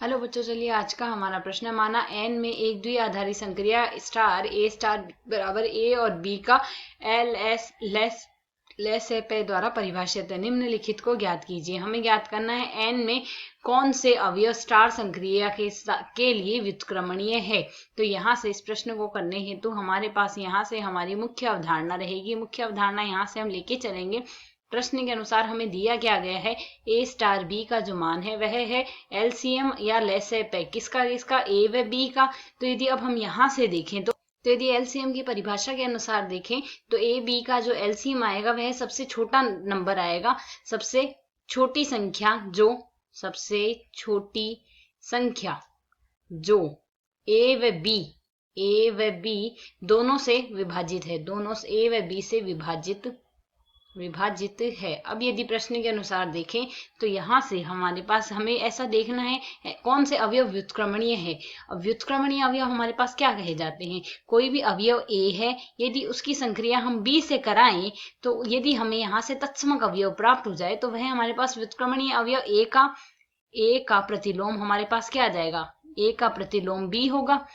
Hello बच्चों, चलिए आज का हमारा प्रश्न है, माना n में एक द्विआधारी संक्रिया स्टार ए स्टार बराबर ए और बी का एल एस लेस पे द्वारा परिभाषित है। निम्नलिखित को ज्ञात कीजिए। हमें ज्ञात करना है n में कौन से अवयव स्टार संक्रिया के लिए व्युत्क्रमणीय है। तो यहाँ से इस प्रश्न को करने हेतु हमारे पास यहाँ से हमारी मुख्य अवधारणा रहेगी। मुख्य अवधारणा यहाँ से हम लेके चलेंगे। प्रश्न के अनुसार हमें दिया क्या गया है, ए स्टार बी का जो मान है वह है एलसीएम या लेसेप किसका ए व बी का। तो यदि अब हम यहाँ से देखें तो यदि एलसीएम की परिभाषा के अनुसार देखें तो ए बी का जो एलसीएम आएगा वह सबसे छोटा नंबर आएगा, सबसे छोटी संख्या जो ए व बी दोनों से विभाजित है, दोनों ए व बी से विभाजित है। अब यदि प्रश्न के अनुसार देखें तो यहाँ से हमारे पास हमें ऐसा देखना है कौन से अवयव व्युत्क्रमणीय है। अब व्युत्क्रमणीय अवयव हमारे पास क्या कहे जाते हैं, कोई भी अवयव ए है यदि उसकी संक्रिया हम बी से कराएं तो यदि हमें यहाँ से तत्समक अवयव प्राप्त हो जाए तो वह हमारे पास व्युत्क्रमणीय अवयव ए का प्रतिलोम हमारे पास क्या आ जाएगा, ए का प्रतिलोम बी होगा।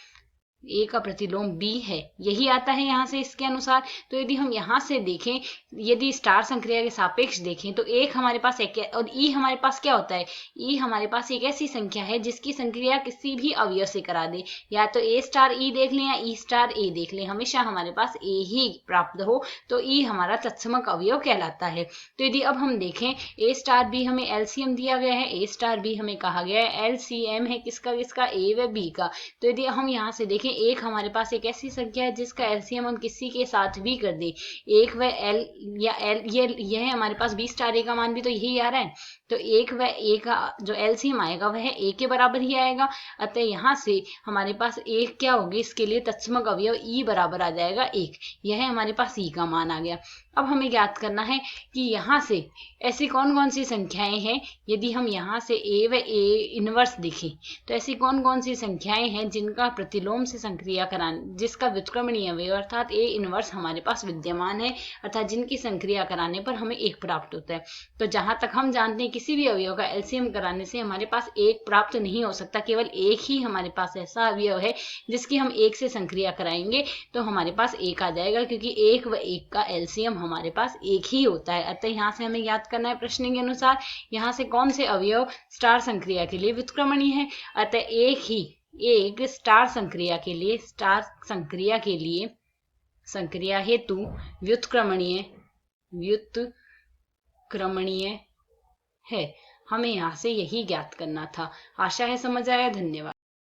ए का प्रतिलोम बी है, यही आता है यहाँ से इसके अनुसार। तो यदि हम यहाँ से देखें, यदि स्टार संक्रिया के सापेक्ष देखें तो एक हमारे पास एक और ई हमारे पास क्या होता है, ई हमारे पास एक ऐसी संख्या है जिसकी संक्रिया किसी भी अवयव से करा दे, या तो ए स्टार ई देख लें या ई स्टार ए देख लें, हमेशा हमारे पास ए ही प्राप्त हो तो ई हमारा तत्समक अवयव कहलाता है। तो यदि अब हम देखें ए स्टार बी हमें एलसीएम दिया गया है, ए स्टार बी हमें कहा गया है एलसीएम है किसका ए व बी का। तो यदि हम यहाँ से देखें एक हमारे पास एक ऐसी संख्या है जिसका एलसीएम हम किसी के साथ भी कर दे, एक व एल या एल, यह हमारे पास बी स्टार ए का मान भी तो यही आ रहा है। तो एक व ए का जो एलसीएम आएगा वह ए के बराबर ही आएगा। अतः यहाँ से हमारे पास एक क्या होगी, इसके लिए तत्समक अवयव ई बराबर आ जाएगा एक, यह हमारे पास ई का मान आ गया। अब हमें ज्ञात करना है कि यहाँ से ऐसी कौन कौन सी संख्याएं हैं, यदि हम यहाँ से ए व ए इनवर्स देखें तो ऐसी कौन कौन सी संख्याएं हैं जिनका प्रतिलोम से संक्रिया कराने, जिसका व्युत्क्रमणीय अवयव अर्थात ए इनवर्स हमारे पास विद्यमान है, अर्थात जिनकी संक्रिया कराने पर हमें एक प्राप्त होता है। तो जहां तक हम जानते हैं किसी भी अवयव का एलसीएम कराने से हमारे पास एक प्राप्त नहीं हो सकता, केवल एक ही हमारे पास ऐसा अवयव है जिसकी हम एक से संक्रिया कराएंगे तो हमारे पास एक आ जाएगा, क्योंकि एक व एक का एलसीएम हमारे पास एक ही होता है। अतः यहाँ से हमें याद करना है प्रश्न के अनुसार यहाँ से कौन से अवयव स्टार संक्रिया के लिए व्युत्क्रमणीय है। अतः एक स्टार संक्रिया के लिए संक्रिया हेतु व्युत्क्रमणीय है। हमें यहाँ से यही ज्ञात करना था। आशा है समझ आया। धन्यवाद।